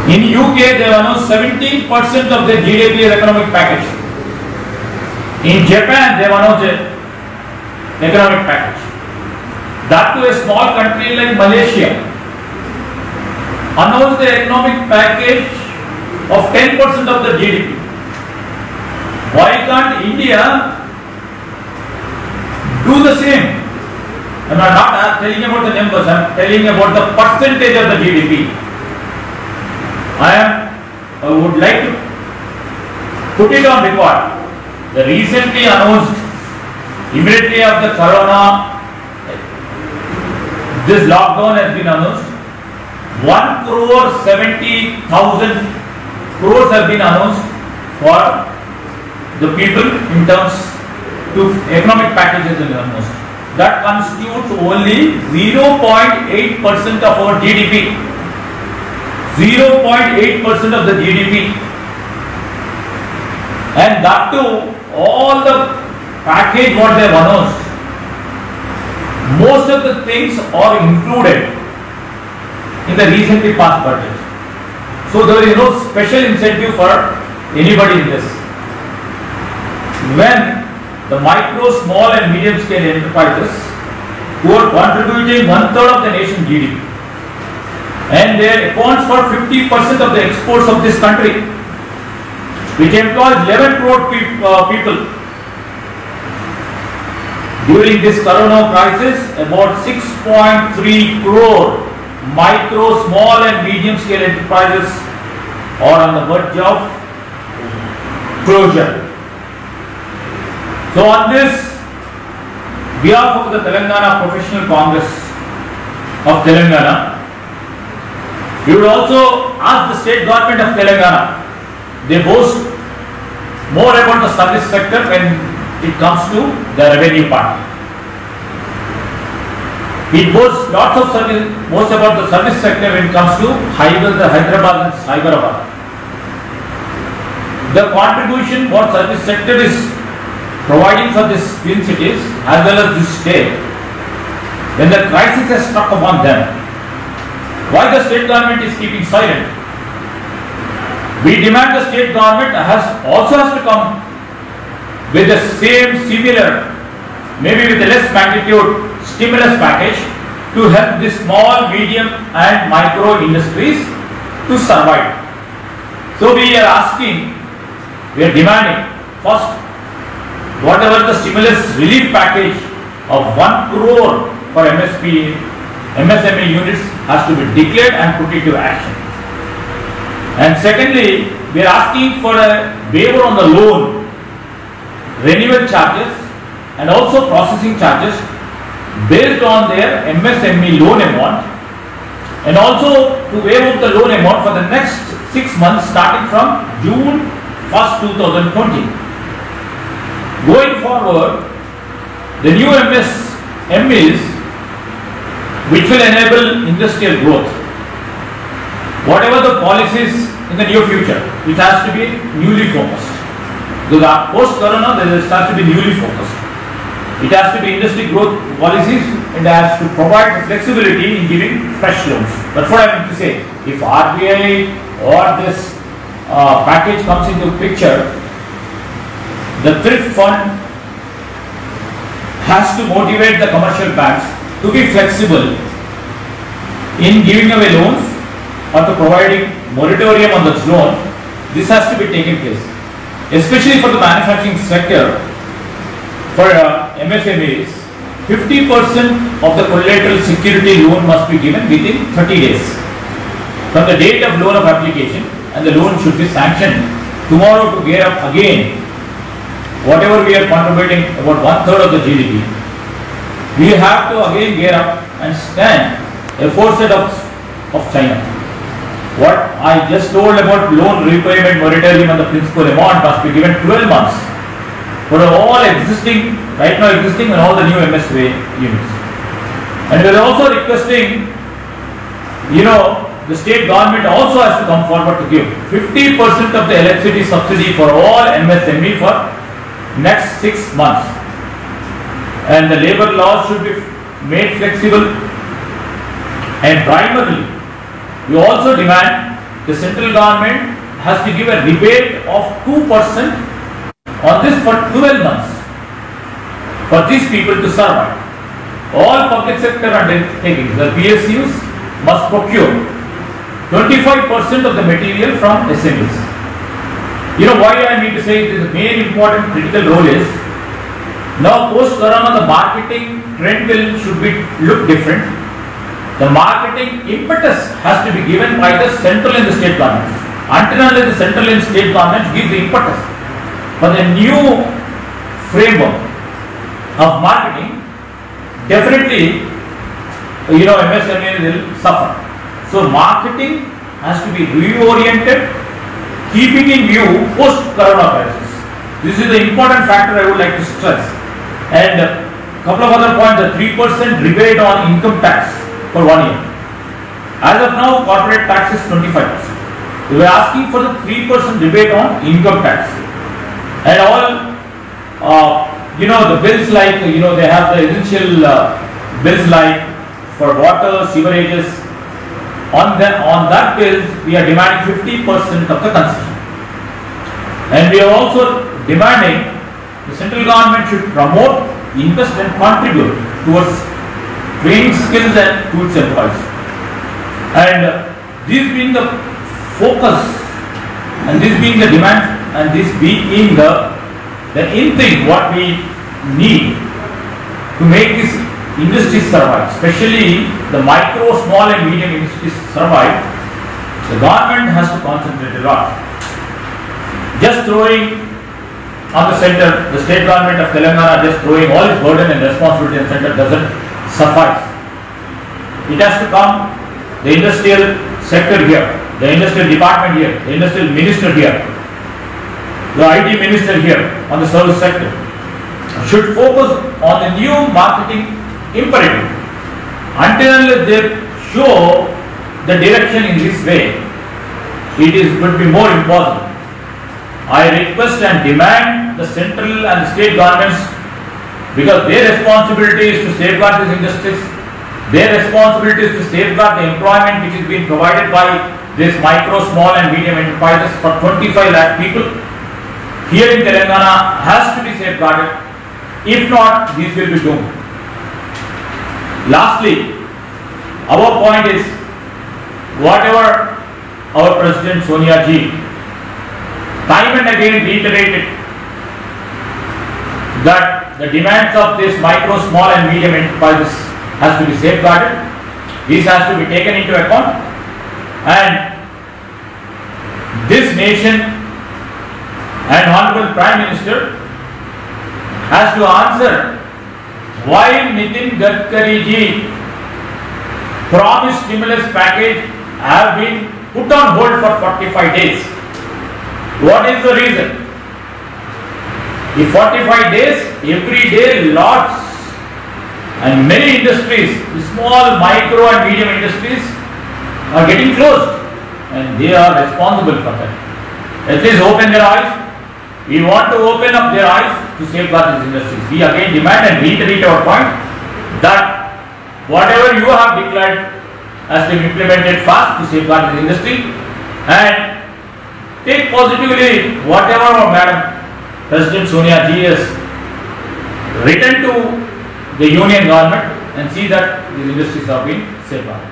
In UK, they have announced 17% of their GDP as economic package. In Japan, they have announced an economic package. That to a small country like Malaysia announced the economic package of 10% of the GDP. Why can't India do the same? I'm not telling about the numbers, I'm telling about the percentage of the GDP. I would like to put it on record. The recently announced, immediately after Corona, this lockdown has been announced. 1,70,000 crores have been announced for the people in terms to economic packages in announced. That constitutes only 0.8% of our GDP. 0.8% of the GDP. And that too, all the package what they have announced, most of the things are included in the recently passed budget. So there is no special incentive for anybody in this. When the micro, small and medium scale enterprises who are contributing 1/3 of the nation's GDP and they accounts for 50% of the exports of this country, which employs 11 crore people. During this Corona crisis, about 6.3 crore micro, small and medium scale enterprises are on the verge of closure. So on this, behalf of the Telangana Professional Congress of Telangana, we would also ask the state government of Telangana. They boast more about the service sector when it comes to the revenue part. It boasts lots of service, most about the service sector when it comes to Hyderabad and Cyberabad. The contribution for service sector is providing for these twin cities as well as this state. When the crisis has struck upon them, why the state government is keeping silent? We demand the state government also has to come with the same similar, maybe with a less magnitude stimulus package to help the small, medium and micro industries to survive. So we are asking, we are demanding first, whatever the stimulus relief package of 1 crore for MSME units has to be declared and put into action. And secondly, we are asking for a waiver on the loan, renewal charges and also processing charges based on their MSME loan amount, and also to waive out the loan amount for the next 6 months starting from June 1st, 2020. Going forward, the new MSMEs which will enable industrial growth. Whatever the policies in the near future, it has to be newly focused. Because post-Corona, there has to be newly focused. It has to be industry growth policies and has to provide flexibility in giving fresh loans. That's what I meant to say. If RBI or this package comes into picture, the thrift fund has to motivate the commercial banks to be flexible in giving away loans or to providing moratorium on those loans. This has to be taken place, especially for the manufacturing sector. For MSMEs, 50% of the collateral security loan must be given within 30 days from the date of loan of application, and the loan should be sanctioned tomorrow to gear up again. Whatever we are contributing, about 1/3 of the GDP, we have to again gear up and stand a foresight of China. What I just told about loan repayment moratorium and the principal amount must be given 12 months for all existing, right now existing and all the new MSME units. And we are also requesting, the state government also has to come forward to give 50% of the electricity subsidy for all MSME for next 6 months. And the labor laws should be made flexible. And primarily, we also demand the central government has to give a rebate of 2% on this for 12 months for these people to survive. All public sector undertakings, the PSUs, must procure 25% of the material from SMEs. You know why I mean to say the main important critical role is, now post-corona the marketing trend should look different. The marketing impetus has to be given by the central and the state governments. Until and unless the central and state governments give the impetus for the new framework of marketing, definitely, MSME will suffer. So marketing has to be reoriented, keeping in view post-corona crisis. This is the important factor I would like to stress. And a couple of other points: the 3% rebate on income tax for 1 year. As of now, corporate tax is 25%. We were asking for the 3% rebate on income tax. And all, the bills like, they have the essential bills like for water, severages. On that bills, we are demanding 50% of the concession. And we are also demanding the central government should promote, invest and contribute towards training skills and tools employees. And this being the focus, and this being the demand, and this being the in thing what we need to make this industry survive, especially the micro, small and medium industries survive, the government has to concentrate a lot. Just throwing on the center, the state government of Telangana just throwing all its burden and responsibility on the center doesn't suffice. It has to come, the industrial sector here, the industrial department here, the industrial minister here, the IT minister here on the service sector should focus on the new marketing imperative. Until they show the direction in this way, it would be more impossible. I request and demand the central and the state governments, because their responsibility is to safeguard these industries, their responsibility is to safeguard the employment which is being provided by this micro, small and medium enterprises for 25 lakh people here in Telangana has to be safeguarded. If not, this will be doomed. Lastly, our point is, whatever our President Sonia Ji time and again reiterated that the demands of this micro, small and medium enterprises has to be safeguarded. This has to be taken into account, and this nation and Honorable Prime Minister has to answer why Nitin Gadkari ji promised stimulus package have been put on hold for 45 days. What is the reason? In 45 days, every day lots and many industries, small, micro and medium industries are getting closed, and they are responsible for that. At least open their eyes. We want to open up their eyes to safeguard these industries. We again demand and reiterate our point that whatever you have declared has to be implemented fast to safeguard this industry, and take positively whatever Madam President Sonia Ji has written to the union government, and see that these industries are being safeguarded.